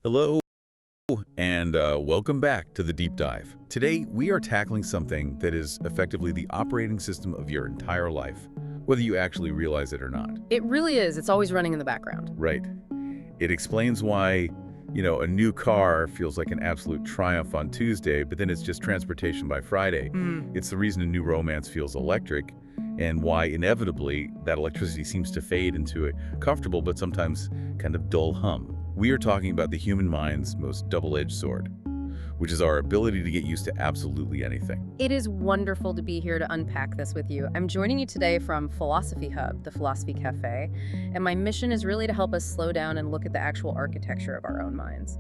Hello, and welcome back to the Deep Dive. Today, we are tackling something that is effectively the operating system of your entire life, whether you actually realize it or not. It really is. It's always running in the background. Right. It explains why, a new car feels like an absolute triumph on Tuesday, but then it's just transportation by Friday. It's the reason a new romance feels electric, and why inevitably that electricity seems to fade into a comfortable but sometimes kind of dull hum. We are talking about the human mind's most double-edged sword, which is our ability to get used to absolutely anything. It is wonderful to be here to unpack this with you. I'm joining you today from Philosophy Hub, the Philosophy Cafe, and my mission is really to help us slow down and look at the actual architecture of our own minds.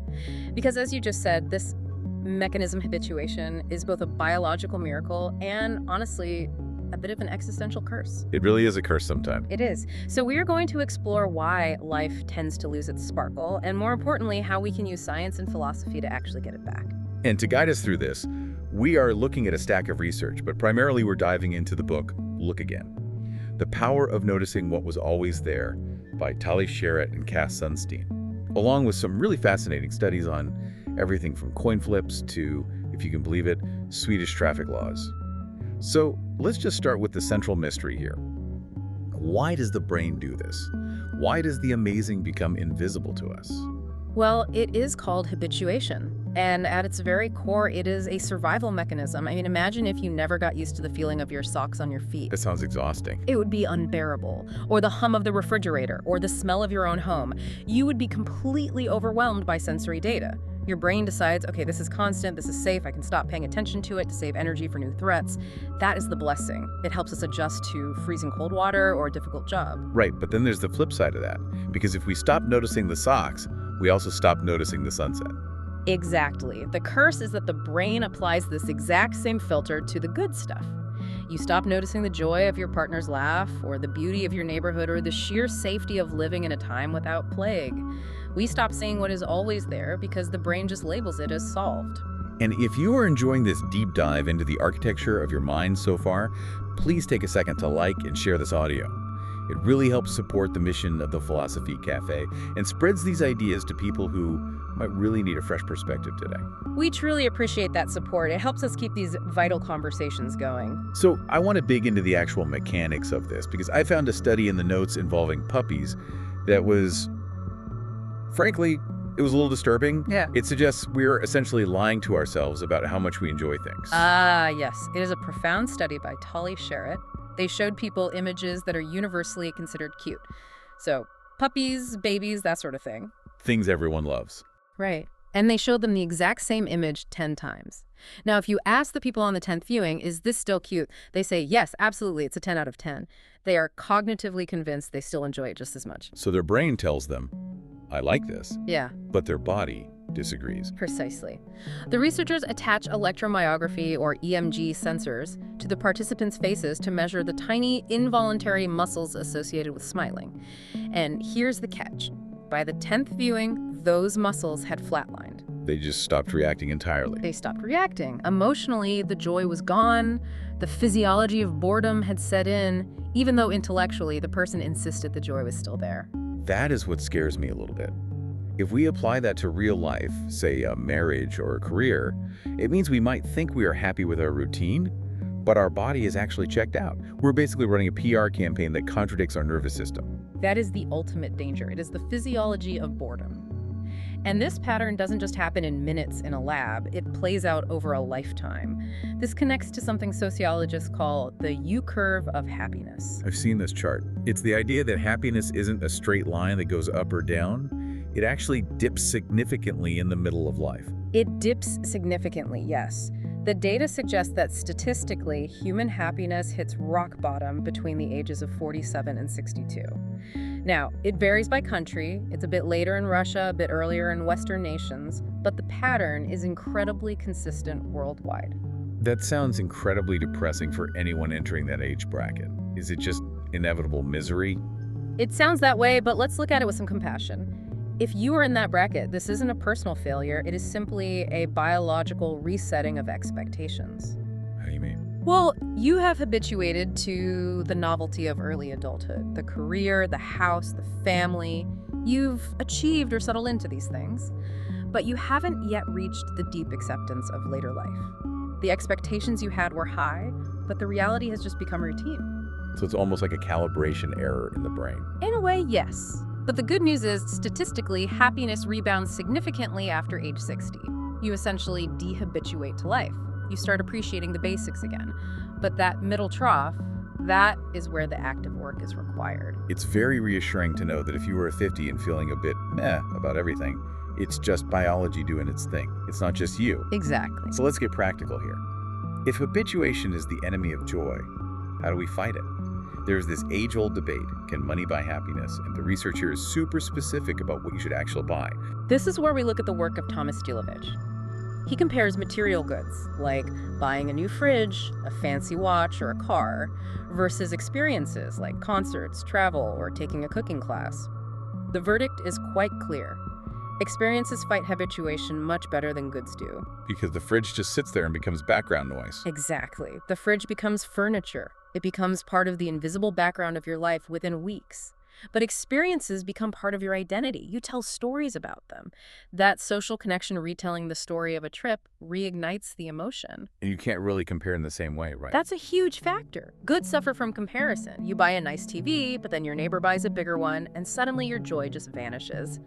Because as you just said, this mechanism habituation is both a biological miracle and, honestly, a bit of an existential curse. It really is a curse sometimes. It is. So we are going to explore why life tends to lose its sparkle, and more importantly, how we can use science and philosophy to actually get it back. And to guide us through this, we are looking at a stack of research, but primarily we're diving into the book, Look Again. The Power of Noticing What Was Always There by Tali, Sharot, and Sunstein, along with some really fascinating studies on everything from coin flips to, if you can believe it, Swedish traffic laws. So let's just start with the central mystery here. Why does the brain do this? Why does the amazing become invisible to us? Well, it is called habituation, and at its very core, it is a survival mechanism. I mean, imagine if you never got used to the feeling of your socks on your feet. That sounds exhausting. It would be unbearable. Or the hum of the refrigerator, or the smell of your own home. You would be completely overwhelmed by sensory data. Your brain decides, okay, this is constant, this is safe, I can stop paying attention to it to save energy for new threats. That is the blessing. It helps us adjust to freezing cold water or a difficult job. Right, but then there's the flip side of that. Because if we stop noticing the socks, we also stop noticing the sunset. Exactly. The curse is that the brain applies this exact same filter to the good stuff. You stop noticing the joy of your partner's laugh, or the beauty of your neighborhood, or the sheer safety of living in a time without plague. We stop seeing what is always there because the brain just labels it as solved. And if you are enjoying this deep dive into the architecture of your mind so far, please take a second to like and share this audio. It really helps support the mission of the Philosophy Cafe and spreads these ideas to people who might really need a fresh perspective today. We truly appreciate that support. It helps us keep these vital conversations going. So I want to dig into the actual mechanics of this because I found a study in the notes involving puppies that was, frankly, it was a little disturbing. Yeah. It suggests we're essentially lying to ourselves about how much we enjoy things. Yes. It is a profound study by Tali, Sharot. They showed people images that are universally considered cute. So puppies, babies, that sort of thing. Things everyone loves. Right. And they showed them the exact same image 10 times. Now, if you ask the people on the 10th viewing, is this still cute? They say, yes, absolutely, it's a 10 out of 10. They are cognitively convinced they still enjoy it just as much. So their brain tells them, I like this. Yeah. But their body disagrees. Precisely. The researchers attach electromyography or EMG sensors to the participants' faces to measure the tiny involuntary muscles associated with smiling. And here's the catch. By the 10th viewing, those muscles had flatlined. They just stopped reacting entirely. They stopped reacting. Emotionally, the joy was gone. The physiology of boredom had set in, even though intellectually the person insisted the joy was still there. That is what scares me a little bit. If we apply that to real life, say a marriage or a career, it means we might think we are happy with our routine, but our body is actually checked out. We're basically running a PR campaign that contradicts our nervous system. That is the ultimate danger. It is the physiology of boredom. And this pattern doesn't just happen in minutes in a lab, it plays out over a lifetime. This connects to something sociologists call the U-curve of happiness. I've seen this chart. It's the idea that happiness isn't a straight line that goes up or down. It actually dips significantly in the middle of life. It dips significantly, yes. The data suggests that statistically, human happiness hits rock bottom between the ages of 47 and 62. Now, it varies by country. It's a bit later in Russia, a bit earlier in Western nations, but the pattern is incredibly consistent worldwide. That sounds incredibly depressing for anyone entering that age bracket. Is it just inevitable misery? It sounds that way, but let's look at it with some compassion. If you are in that bracket, this isn't a personal failure. It is simply a biological resetting of expectations. How do you mean? Well, you have habituated to the novelty of early adulthood, the career, the house, the family. You've achieved or settled into these things. but you haven't yet reached the deep acceptance of later life. The expectations you had were high, but the reality has just become routine. So it's almost like a calibration error in the brain. In a way, yes. But the good news is, statistically, happiness rebounds significantly after age 60. You essentially dehabituate to life. You start appreciating the basics again. But that middle trough, that is where the active work is required. It's very reassuring to know that if you were 50 and feeling a bit meh about everything, it's just biology doing its thing. It's not just you. Exactly. So let's get practical here. If habituation is the enemy of joy, how do we fight it? There's this age-old debate, can money buy happiness? And the research here is super specific about what you should actually buy. This is where we look at the work of Thomas Stilovich. He compares material goods, like buying a new fridge, a fancy watch, or a car, versus experiences like concerts, travel, or taking a cooking class. The verdict is quite clear. Experiences fight habituation much better than goods do. Because the fridge just sits there and becomes background noise. Exactly. The fridge becomes furniture. It becomes part of the invisible background of your life within weeks. But experiences become part of your identity. You tell stories about them. That social connection retelling the story of a trip reignites the emotion. And you can't really compare in the same way, right? That's a huge factor. Goods suffer from comparison. You buy a nice TV, but then your neighbor buys a bigger one, and suddenly your joy just vanishes.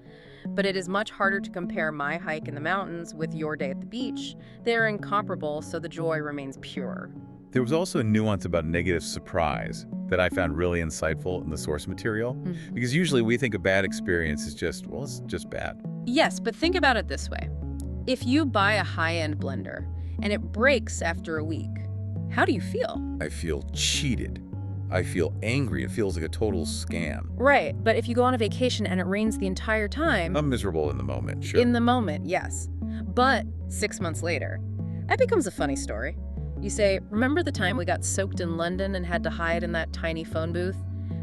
But it is much harder to compare my hike in the mountains with your day at the beach. They're incomparable, so the joy remains pure. There was also a nuance about negative surprise that I found really insightful in the source material. Because usually we think a bad experience is just, well, it's just bad. Yes, but think about it this way. If you buy a high-end blender and it breaks after a week, how do you feel? I feel cheated. I feel angry. It feels like a total scam. Right, but if you go on a vacation and it rains the entire time... I'm miserable in the moment, sure. In the moment, yes. But 6 months later, that becomes a funny story. You say, remember the time we got soaked in London and had to hide in that tiny phone booth?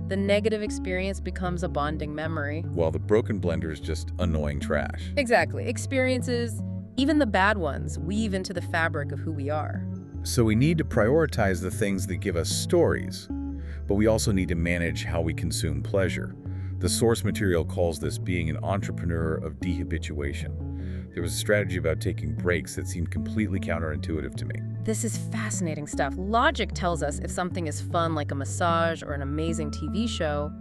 The negative experience becomes a bonding memory. While the broken blender is just annoying trash. Exactly. Experiences, even the bad ones, weave into the fabric of who we are. So we need to prioritize the things that give us stories, but we also need to manage how we consume pleasure. The source material calls this being an entrepreneur of dehabituation. There was a strategy about taking breaks that seemed completely counterintuitive to me. This is fascinating stuff. Logic tells us if something is fun like a massage or an amazing TV show,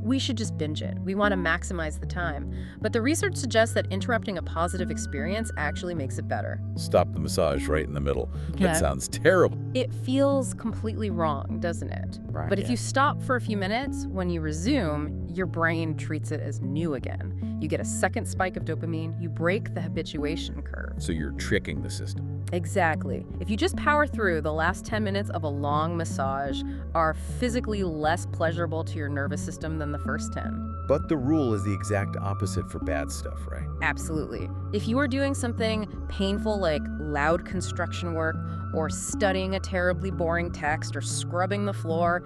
we should just binge it. We want to maximize the time. But the research suggests that interrupting a positive experience actually makes it better. Stop the massage right in the middle. Yeah. That sounds terrible. It feels completely wrong, doesn't it? Right. But if you stop for a few minutes, when you resume, your brain treats it as new again. You get a second spike of dopamine, you break the habituation curve. So you're tricking the system. Exactly. If you just power through, the last 10 minutes of a long massage are physically less pleasurable to your nervous system than the first 10. But the rule is the exact opposite for bad stuff, right? Absolutely. If you are doing something painful like loud construction work or studying a terribly boring text or scrubbing the floor,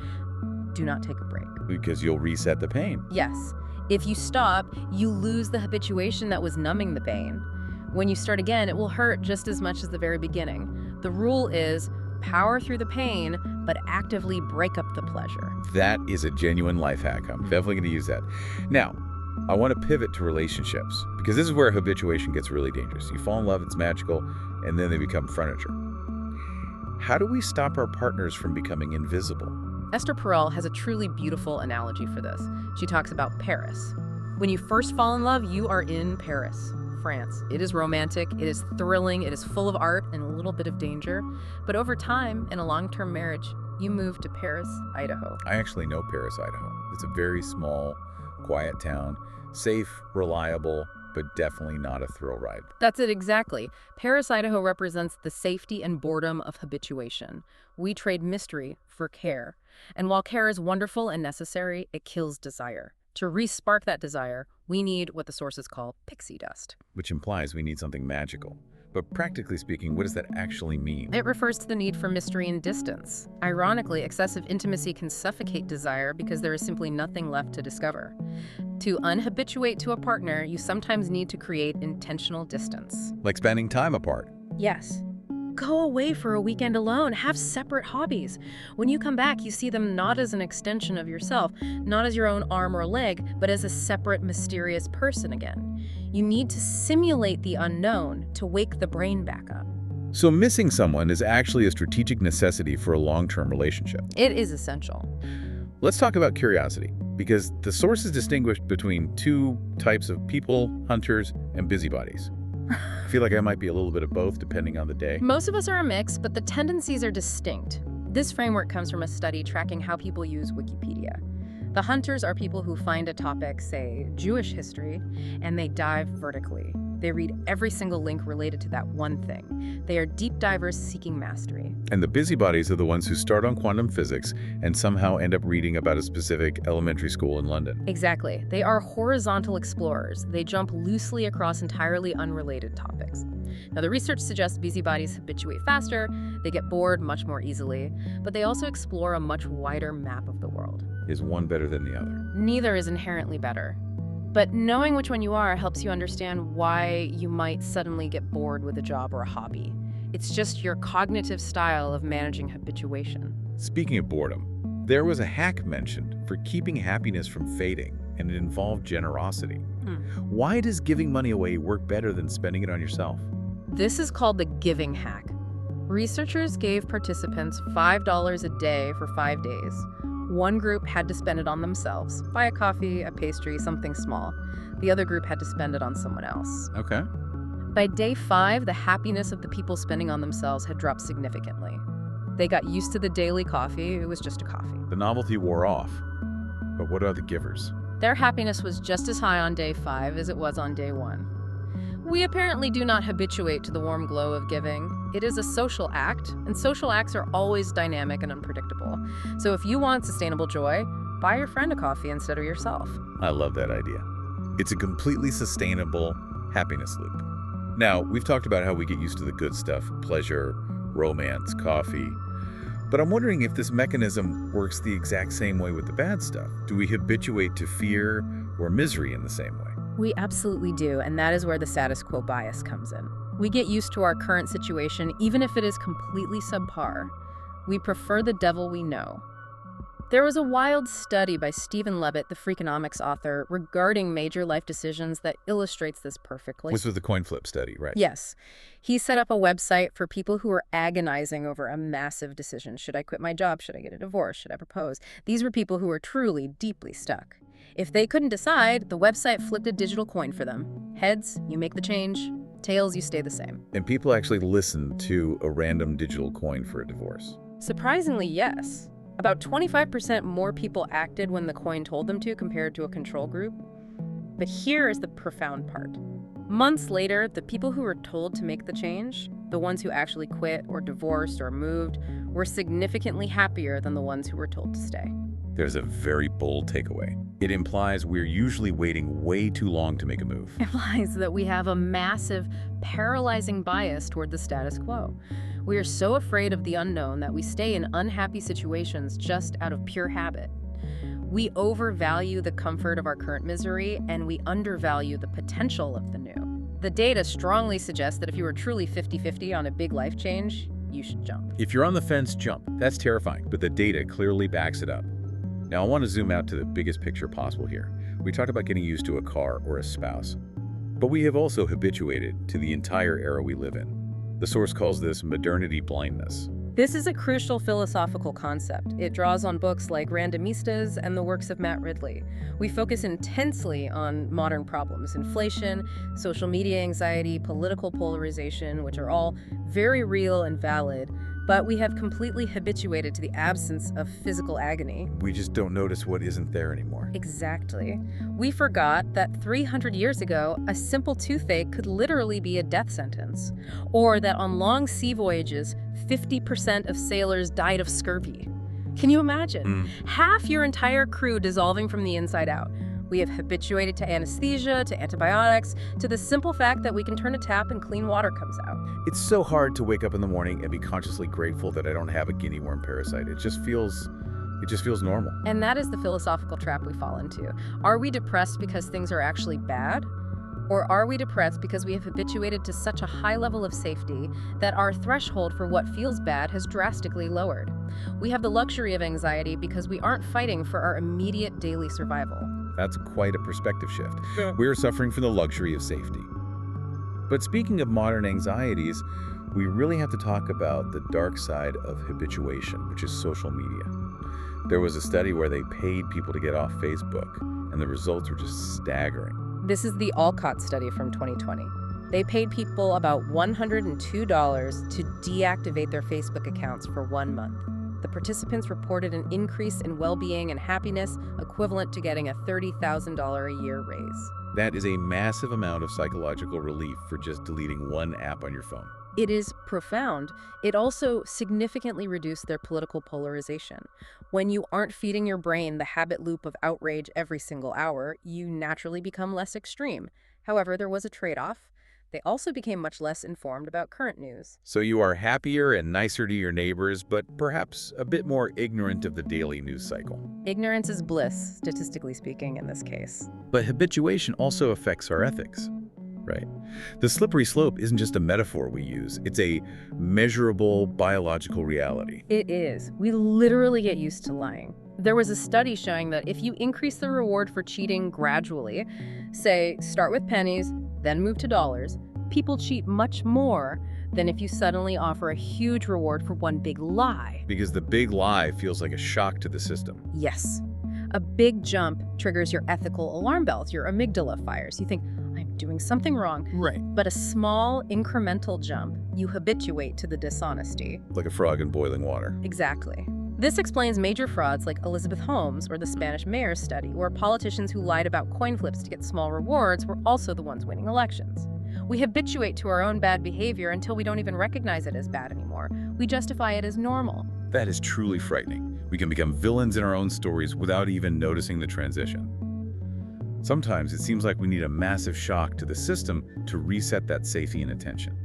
do not take a break. Because you'll reset the pain. Yes. If you stop, you lose the habituation that was numbing the pain. When you start again, it will hurt just as much as the very beginning. The rule is power through the pain, but actively break up the pleasure. That is a genuine life hack. I'm definitely going to use that. Now, I want to pivot to relationships, because this is where habituation gets really dangerous. You fall in love, it's magical, and then they become furniture. How do we stop our partners from becoming invisible? Esther Perel has a truly beautiful analogy for this. She talks about Paris. When you first fall in love, you are in Paris, France. It is romantic, it is thrilling, it is full of art and a little bit of danger. But over time, in a long-term marriage, you move to Paris, Idaho. I actually know Paris, Idaho. It's a very small, quiet town, safe, reliable, but definitely not a thrill ride. That's it exactly. Paris, Idaho represents the safety and boredom of habituation. We trade mystery for care. And while care is wonderful and necessary, it kills desire. To re-spark that desire, we need what the sources call pixie dust. Which implies we need something magical. But practically speaking, what does that actually mean? It refers to the need for mystery and distance. Ironically, excessive intimacy can suffocate desire because there is simply nothing left to discover. To unhabituate to a partner, you sometimes need to create intentional distance. Like spending time apart. Yes. Go away for a weekend alone. Have separate hobbies. When you come back, you see them not as an extension of yourself, not as your own arm or leg, but as a separate, mysterious person again. You need to simulate the unknown to wake the brain back up. So missing someone is actually a strategic necessity for a long-term relationship. It is essential. Let's talk about curiosity, because the sources distinguish between two types of people, hunters, and busybodies. I feel like I might be a little bit of both depending on the day. Most of us are a mix, but the tendencies are distinct. This framework comes from a study tracking how people use Wikipedia. The hunters are people who find a topic, say Jewish history, and they dive vertically. They read every single link related to that one thing. They are deep divers seeking mastery. And the busybodies are the ones who start on quantum physics and somehow end up reading about a specific elementary school in London. Exactly. They are horizontal explorers. They jump loosely across entirely unrelated topics. Now, the research suggests busybodies habituate faster, they get bored much more easily, but they also explore a much wider map of the world. Is one better than the other? Neither is inherently better. But knowing which one you are helps you understand why you might suddenly get bored with a job or a hobby. It's just your cognitive style of managing habituation. Speaking of boredom, there was a hack mentioned for keeping happiness from fading, and it involved generosity. Why does giving money away work better than spending it on yourself? This is called the giving hack. Researchers gave participants $5 a day for 5 days. One group had to spend it on themselves, buy a coffee, a pastry, something small. The other group had to spend it on someone else. Okay. By day 5, the happiness of the people spending on themselves had dropped significantly. They got used to the daily coffee. It was just a coffee. The novelty wore off. But what are the givers? Their happiness was just as high on day 5 as it was on day 1. We apparently do not habituate to the warm glow of giving. It is a social act, and social acts are always dynamic and unpredictable. So if you want sustainable joy, buy your friend a coffee instead of yourself. I love that idea. It's a completely sustainable happiness loop. Now, we've talked about how we get used to the good stuff, pleasure, romance, coffee. But I'm wondering if this mechanism works the exact same way with the bad stuff. Do we habituate to fear or misery in the same way? We absolutely do, and that is where the status quo bias comes in. We get used to our current situation, even if it is completely subpar. We prefer the devil we know. There was a wild study by Stephen Levitt, the Freakonomics author, regarding major life decisions that illustrates this perfectly. This was the coin flip study, right? Yes. He set up a website for people who were agonizing over a massive decision. Should I quit my job? Should I get a divorce? Should I propose? These were people who were truly deeply stuck. If they couldn't decide, the website flipped a digital coin for them. Heads, you make the change. Tails, you stay the same. And people actually listened to a random digital coin for a divorce. Surprisingly, yes. About 25% more people acted when the coin told them to compared to a control group. But here is the profound part. Months later, the people who were told to make the change, the ones who actually quit or divorced or moved, were significantly happier than the ones who were told to stay. There's a very bold takeaway. It implies we're usually waiting way too long to make a move. It implies that we have a massive, paralyzing bias toward the status quo. We are so afraid of the unknown that we stay in unhappy situations just out of pure habit. We overvalue the comfort of our current misery, and we undervalue the potential of the new. The data strongly suggests that if you are truly 50-50 on a big life change, you should jump. If you're on the fence, jump. That's terrifying, but the data clearly backs it up. Now, I want to zoom out to the biggest picture possible here. We talked about getting used to a car or a spouse, but we have also habituated to the entire era we live in. The source calls this modernity blindness. This is a crucial philosophical concept. It draws on books like Randomistas and the works of Matt Ridley. We focus intensely on modern problems: inflation, social media anxiety, political polarization, which are all very real and valid, but we have completely habituated to the absence of physical agony. We just don't notice what isn't there anymore. Exactly. We forgot that 300 years ago, a simple toothache could literally be a death sentence, or that on long sea voyages, 50% of sailors died of scurvy. Can you imagine? Half your entire crew dissolving from the inside out. We have habituated to anesthesia, to antibiotics, to the simple fact that we can turn a tap and clean water comes out. It's so hard to wake up in the morning and be consciously grateful that I don't have a guinea worm parasite. It just feels normal. And that is the philosophical trap we fall into. Are we depressed because things are actually bad? Or are we depressed because we have habituated to such a high level of safety that our threshold for what feels bad has drastically lowered? We have the luxury of anxiety because we aren't fighting for our immediate daily survival. That's quite a perspective shift. Yeah. We're suffering from the luxury of safety. But speaking of modern anxieties, we really have to talk about the dark side of habituation, which is social media. There was a study where they paid people to get off Facebook, and the results were just staggering. This is the Alcott study from 2020. They paid people about $102 to deactivate their Facebook accounts for 1 month. The participants reported an increase in well-being and happiness equivalent to getting a $30,000 a year raise. That is a massive amount of psychological relief for just deleting one app on your phone. It is profound. It also significantly reduced their political polarization. When you aren't feeding your brain the habit loop of outrage every single hour, you naturally become less extreme. However, there was a trade-off. They also became much less informed about current news. So you are happier and nicer to your neighbors, but perhaps a bit more ignorant of the daily news cycle. Ignorance is bliss, statistically speaking, in this case. But habituation also affects our ethics, right? The slippery slope isn't just a metaphor we use. It's a measurable biological reality. It is. We literally get used to lying. There was a study showing that if you increase the reward for cheating gradually, say, start with pennies, then move to dollars, people cheat much more than if you suddenly offer a huge reward for one big lie. Because the big lie feels like a shock to the system. Yes. A big jump triggers your ethical alarm bells, your amygdala fires. You think, I'm doing something wrong. Right. But a small incremental jump, you habituate to the dishonesty. Like a frog in boiling water. Exactly. This explains major frauds like Elizabeth Holmes or the Spanish mayor's study, where politicians who lied about coin flips to get small rewards were also the ones winning elections. We habituate to our own bad behavior until we don't even recognize it as bad anymore. We justify it as normal. That is truly frightening. We can become villains in our own stories without even noticing the transition. Sometimes it seems like we need a massive shock to the system to reset that safety and attention.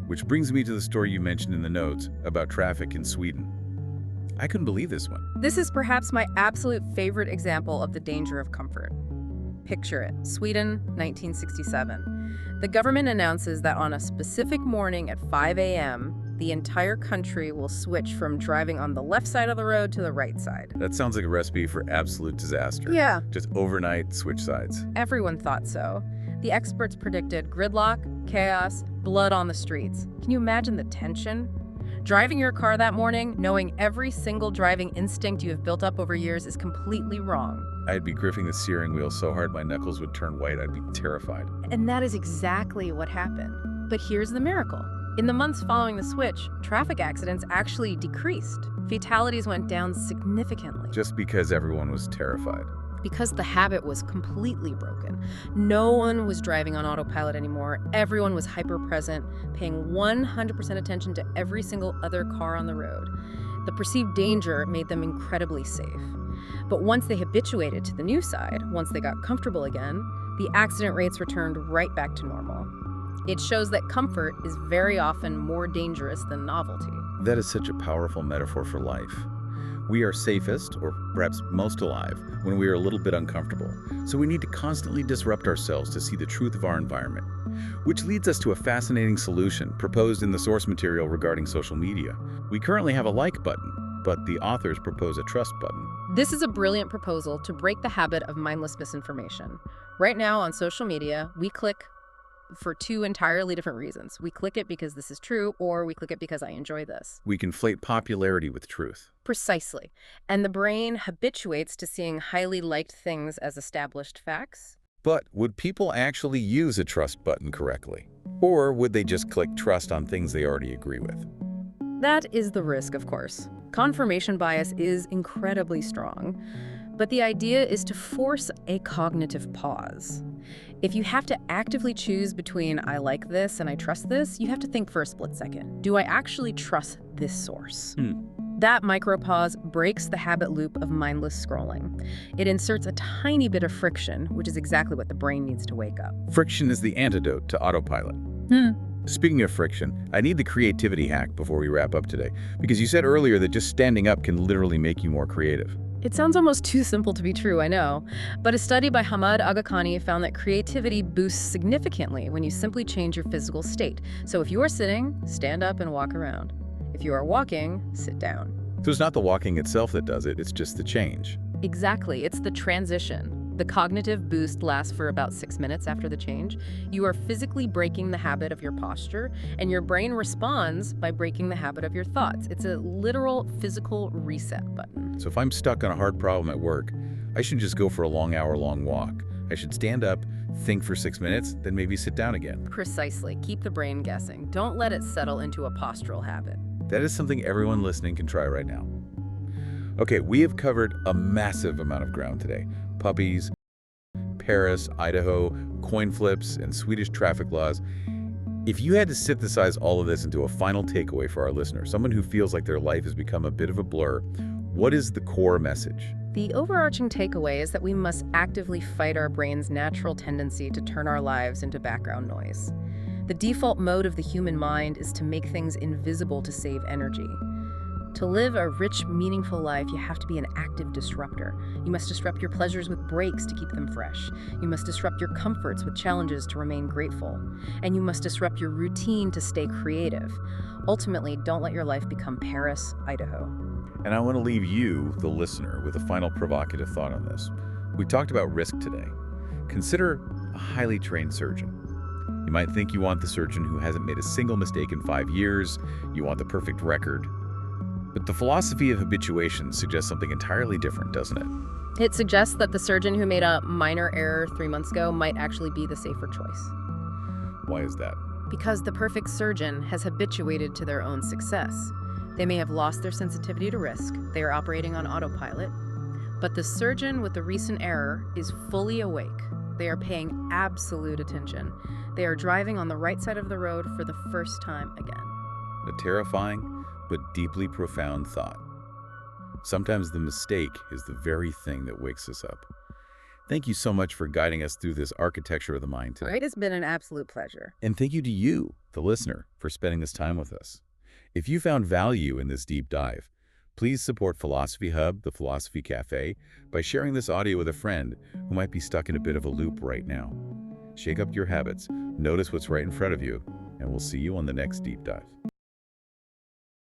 Which brings me to the story you mentioned in the notes about traffic in Sweden. I couldn't believe this one. This is perhaps my absolute favorite example of the danger of comfort. Picture it, Sweden, 1967. The government announces that on a specific morning at 5 a.m., the entire country will switch from driving on the left side of the road to the right side. That sounds like a recipe for absolute disaster. Yeah. Just overnight switch sides. Everyone thought so. The experts predicted gridlock, chaos, blood on the streets. Can you imagine the tension? Driving your car that morning, knowing every single driving instinct you have built up over years is completely wrong. I'd be gripping the steering wheel so hard my knuckles would turn white. I'd be terrified. And that is exactly what happened. But here's the miracle. In the months following the switch, traffic accidents actually decreased. Fatalities went down significantly. Just because everyone was terrified. Because the habit was completely broken. No one was driving on autopilot anymore. Everyone was hyper-present, paying 100% attention to every single other car on the road. The perceived danger made them incredibly safe. But once they habituated to the new side, once they got comfortable again, the accident rates returned right back to normal. It shows that comfort is very often more dangerous than novelty. That is such a powerful metaphor for life. We are safest, or perhaps most alive, when we are a little bit uncomfortable. So we need to constantly disrupt ourselves to see the truth of our environment. Which leads us to a fascinating solution proposed in the source material regarding social media. We currently have a like button, but the authors propose a trust button. This is a brilliant proposal to break the habit of mindless misinformation. Right now on social media, we click for two entirely different reasons. We click it because this is true, or we click it because I enjoy this. We conflate popularity with truth. Precisely. And the brain habituates to seeing highly liked things as established facts. But would people actually use a trust button correctly? Or would they just click trust on things they already agree with? That is the risk, of course. Confirmation bias is incredibly strong, but the idea is to force a cognitive pause. If you have to actively choose between I like this and I trust this, you have to think for a split second. Do I actually trust this source? That micropause breaks the habit loop of mindless scrolling. It inserts a tiny bit of friction, which is exactly what the brain needs to wake up. Friction is the antidote to autopilot. Speaking of friction, I need the creativity hack before we wrap up today, because you said earlier that just standing up can literally make you more creative. It sounds almost too simple to be true, I know. But a study by Hamad Agakhani found that creativity boosts significantly when you simply change your physical state. So if you are sitting, stand up and walk around. If you are walking, sit down. So it's not the walking itself that does it, it's just the change. Exactly, it's the transition. The cognitive boost lasts for about 6 minutes after the change. You are physically breaking the habit of your posture, and your brain responds by breaking the habit of your thoughts. It's a literal physical reset button. So if I'm stuck on a hard problem at work, I shouldn't just go for a long hour-long walk. I should stand up, think for 6 minutes, then maybe sit down again. Precisely. Keep the brain guessing. Don't let it settle into a postural habit. That is something everyone listening can try right now. Okay, we have covered a massive amount of ground today. Puppies, Paris, Idaho, coin flips, and Swedish traffic laws. If you had to synthesize all of this into a final takeaway for our listeners, someone who feels like their life has become a bit of a blur, what is the core message? The overarching takeaway is that we must actively fight our brain's natural tendency to turn our lives into background noise. The default mode of the human mind is to make things invisible to save energy. To live a rich, meaningful life, you have to be an active disruptor. You must disrupt your pleasures with breaks to keep them fresh. You must disrupt your comforts with challenges to remain grateful. And you must disrupt your routine to stay creative. Ultimately, don't let your life become Paris, Idaho. And I want to leave you, the listener, with a final provocative thought on this. We talked about risk today. Consider a highly trained surgeon. You might think you want the surgeon who hasn't made a single mistake in 5 years. You want the perfect record. But the philosophy of habituation suggests something entirely different, doesn't it? It suggests that the surgeon who made a minor error 3 months ago might actually be the safer choice. Why is that? Because the perfect surgeon has habituated to their own success. They may have lost their sensitivity to risk. They are operating on autopilot. But the surgeon with the recent error is fully awake. They are paying absolute attention. They are driving on the right side of the road for the first time again. A terrifying but deeply profound thought. Sometimes the mistake is the very thing that wakes us up. Thank you so much for guiding us through this architecture of the mind today. It has been an absolute pleasure. And thank you to you, the listener, for spending this time with us. If you found value in this deep dive, please support Philosophy Hub, the Philosophy Cafe, by sharing this audio with a friend who might be stuck in a bit of a loop right now. Shake up your habits, notice what's right in front of you, and we'll see you on the next deep dive.